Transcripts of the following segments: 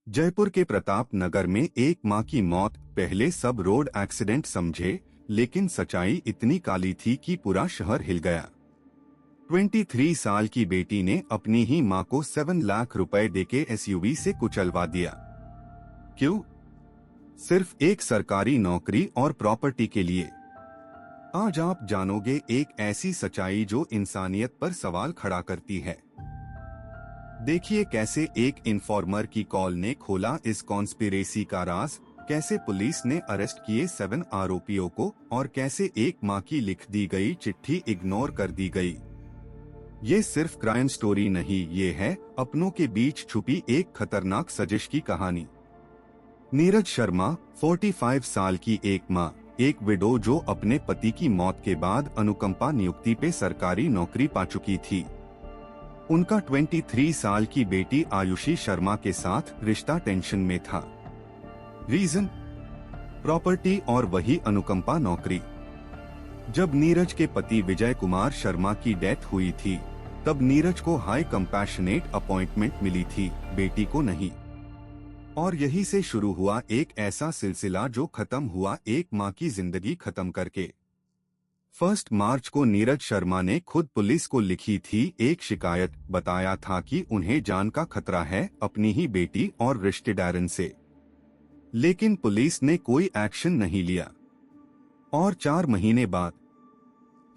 जयपुर के प्रताप नगर में एक मां की मौत पहले सब रोड एक्सीडेंट समझे, लेकिन सच्चाई इतनी काली थी कि पूरा शहर हिल गया। 23 साल की बेटी ने अपनी ही मां को 7 लाख रुपए देके एसयूवी से कुचलवा दिया। क्यों? सिर्फ एक सरकारी नौकरी और प्रॉपर्टी के लिए। आज आप जानोगे एक ऐसी सच्चाई जो इंसानियत पर सवाल खड़ा करती है। देखिए कैसे एक इन्फॉर्मर की कॉल ने खोला इस कॉन्स्पिरेसी का राज, कैसे पुलिस ने अरेस्ट किए 7 आरोपियों को और कैसे एक मां की लिख दी गई चिट्ठी इग्नोर कर दी गई। ये सिर्फ क्राइम स्टोरी नहीं, ये है अपनों के बीच छुपी एक खतरनाक साजिश की कहानी। नीरज शर्मा 45 साल की एक मां, एक विडो जो अपने पति की मौत के बाद अनुकंपा नियुक्ति पे सरकारी नौकरी पा चुकी थी। उनका 23 साल की बेटी आयुषी शर्मा के साथ रिश्ता टेंशन में था। रीजन? प्रॉपर्टी और वही अनुकंपा नौकरी। जब नीरज के पति विजय कुमार शर्मा की डेथ हुई थी, तब नीरज को हाई कंपैशनेट अपॉइंटमेंट मिली थी, बेटी को नहीं। और यही से शुरू हुआ एक ऐसा सिलसिला जो खत्म हुआ एक मां की जिंदगी खत्म करके। 1 मार्च को नीरज शर्मा ने खुद पुलिस को लिखी थी एक शिकायत, बताया था कि उन्हें जान का खतरा है अपनी ही बेटी और रिश्तेदारन से। लेकिन पुलिस ने कोई एक्शन नहीं लिया। और 4 महीने बाद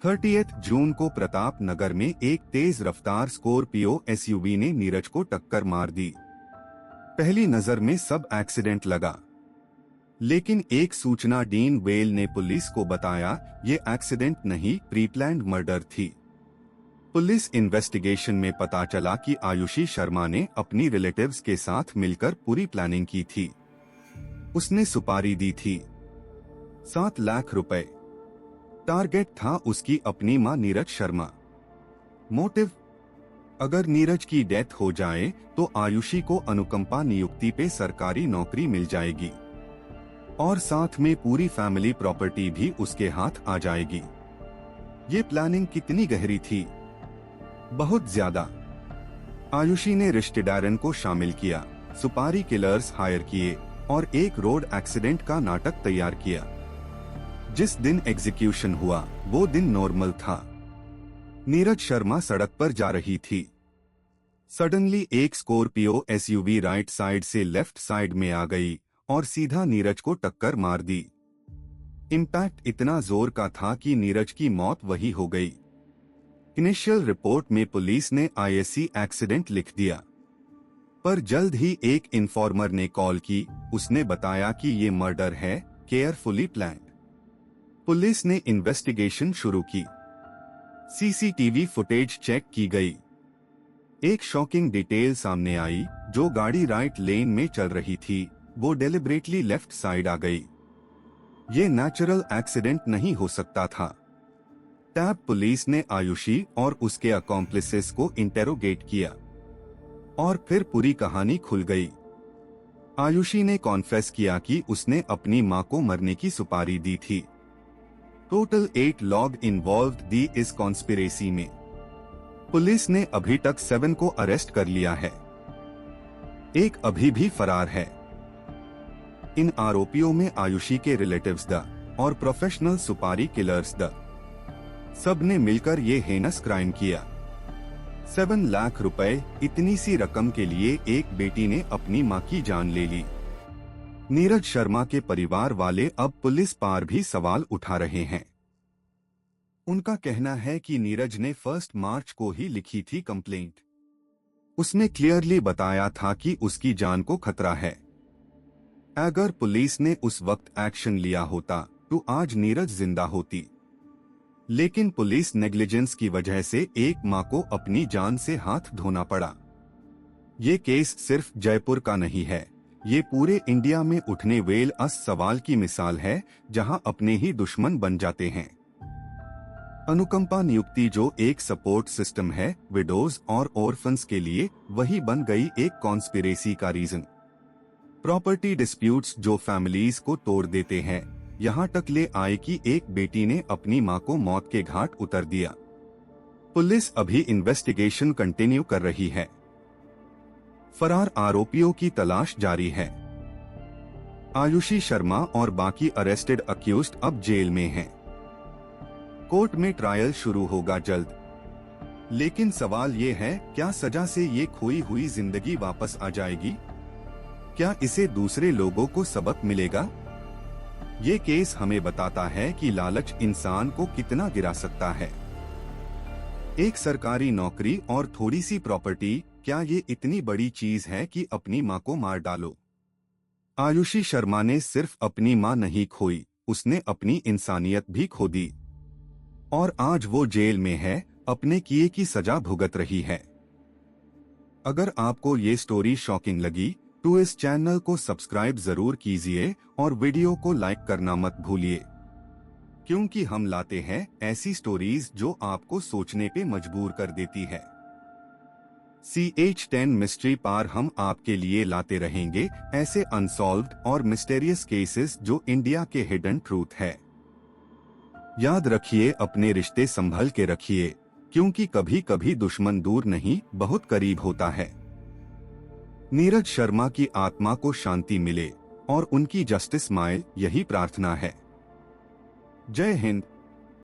30 जून को प्रताप नगर में एक तेज रफ्तार स्कॉर्पियो एसयूवी ने नीरज को टक्कर मार दी। पहली नजर में सब एक्सीडेंट लगा, लेकिन एक सूचना डीन वेल ने पुलिस को बताया ये एक्सीडेंट नहीं, प्री प्लान्ड मर्डर थी। पुलिस इन्वेस्टिगेशन में पता चला कि आयुषी शर्मा ने अपनी रिलेटिव्स के साथ मिलकर पूरी प्लानिंग की थी। उसने सुपारी दी थी 7 लाख रुपए। टारगेट था उसकी अपनी मां नीरज शर्मा। मोटिव? अगर नीरज की डेथ हो जाए तो आयुषी को अनुकंपा नियुक्ति पे सरकारी नौकरी मिल जाएगी और साथ में पूरी फैमिली प्रॉपर्टी भी उसके हाथ आ जाएगी। ये प्लानिंग कितनी गहरी थी? बहुत ज्यादा। आयुषी ने रिश्तेदारन को शामिल किया, सुपारी किलर्स हायर किए और एक रोड एक्सीडेंट का नाटक तैयार किया। जिस दिन एग्जीक्यूशन हुआ वो दिन नॉर्मल था। नीरज शर्मा सड़क पर जा रही थी। सडनली एक स्कॉर्पियो एसयूवी राइट साइड से लेफ्ट साइड में आ गई और सीधा नीरज को टक्कर मार दी। इम्पैक्ट इतना जोर का था कि नीरज की मौत वही हो गई। इनिशियल रिपोर्ट में पुलिस ने आईएससी एक्सीडेंट लिख दिया, पर जल्द ही एक इन्फॉर्मर ने कॉल की। उसने बताया कि ये मर्डर है, केयरफुली प्लान्ड। पुलिस ने इन्वेस्टिगेशन शुरू की। सीसीटीवी फुटेज चेक की गई। एक शॉकिंग डिटेल सामने आई, जो गाड़ी राइट लेन में चल रही थी वो डेलिबरेटली लेफ्ट साइड आ गई। ये नेचुरल एक्सीडेंट नहीं हो सकता था। टैब पुलिस ने आयुषी और उसके अकॉम्प्लिसेस को इंटेरोगेट किया और फिर पूरी कहानी खुल गई। आयुषी ने कॉन्फेस किया कि उसने अपनी मां को मरने की सुपारी दी थी। टोटल 8 लोग इन्वॉल्व्ड दी इस कॉन्स्पिरेसी में। पुलिस ने अभी तक 7 को अरेस्ट कर लिया है। एक अभी भी फरार है। इन आरोपियों में आयुषी के रिलेटिव्स द और प्रोफेशनल सुपारी किलर्स द, सब ने मिलकर ये हेनस क्राइम किया। 7 लाख रुपए, इतनी सी रकम के लिए एक बेटी ने अपनी मां की जान ले ली। नीरज शर्मा के परिवार वाले अब पुलिस पर भी सवाल उठा रहे हैं। उनका कहना है कि नीरज ने 1 मार्च को ही लिखी थी कंप्लेंट। उसने क्लियरली बताया था कि उसकी जान को खतरा है। अगर पुलिस ने उस वक्त एक्शन लिया होता तो आज नीरज जिंदा होती। लेकिन पुलिस नेग्लिजेंस की वजह से एक मां को अपनी जान से हाथ धोना पड़ा। ये केस सिर्फ जयपुर का नहीं है, ये पूरे इंडिया में उठने वेल अस सवाल की मिसाल है, जहां अपने ही दुश्मन बन जाते हैं। अनुकंपा नियुक्ति जो एक सपोर्ट सिस्टम है विडोज और ऑर्फन्स के लिए, वही बन गई एक कॉन्स्पिरेसी का रीजन। प्रॉपर्टी डिस्प्यूट्स जो फैमिलीज को तोड़ देते हैं, यहाँ तक ले आए कि एक बेटी ने अपनी मां को मौत के घाट उतर दिया। पुलिस अभी इन्वेस्टिगेशन कंटिन्यू कर रही है। फरार आरोपियों की तलाश जारी है। आयुषी शर्मा और बाकी अरेस्टेड अक्यूज्ड अब जेल में हैं। कोर्ट में ट्रायल शुरू होगा जल्द। लेकिन सवाल ये है, क्या सजा से ये खोई हुई जिंदगी वापस आ जाएगी? क्या इसे दूसरे लोगों को सबक मिलेगा? ये केस हमें बताता है कि लालच इंसान को कितना गिरा सकता है। एक सरकारी नौकरी और थोड़ी सी प्रॉपर्टी, क्या ये इतनी बड़ी चीज है कि अपनी मां को मार डालो? आयुषी शर्मा ने सिर्फ अपनी मां नहीं खोई, उसने अपनी इंसानियत भी खो दी। और आज वो जेल में है, अपने किए की सजा भुगत रही है। अगर आपको ये स्टोरी शॉकिंग लगी तो इस चैनल को सब्सक्राइब जरूर कीजिए और वीडियो को लाइक करना मत भूलिए, क्योंकि हम लाते हैं ऐसी स्टोरीज जो आपको सोचने पे मजबूर कर देती है। CH10 मिस्ट्री पार हम आपके लिए लाते रहेंगे ऐसे अनसॉल्व्ड और मिस्टेरियस केसेस जो इंडिया के हिडन ट्रूथ है। याद रखिए, अपने रिश्ते संभल के रखिए, क्योंकि कभी कभी दुश्मन दूर नहीं, बहुत करीब होता है। नीरज शर्मा की आत्मा को शांति मिले और उनकी जस्टिस माए, यही प्रार्थना है। जय हिंद।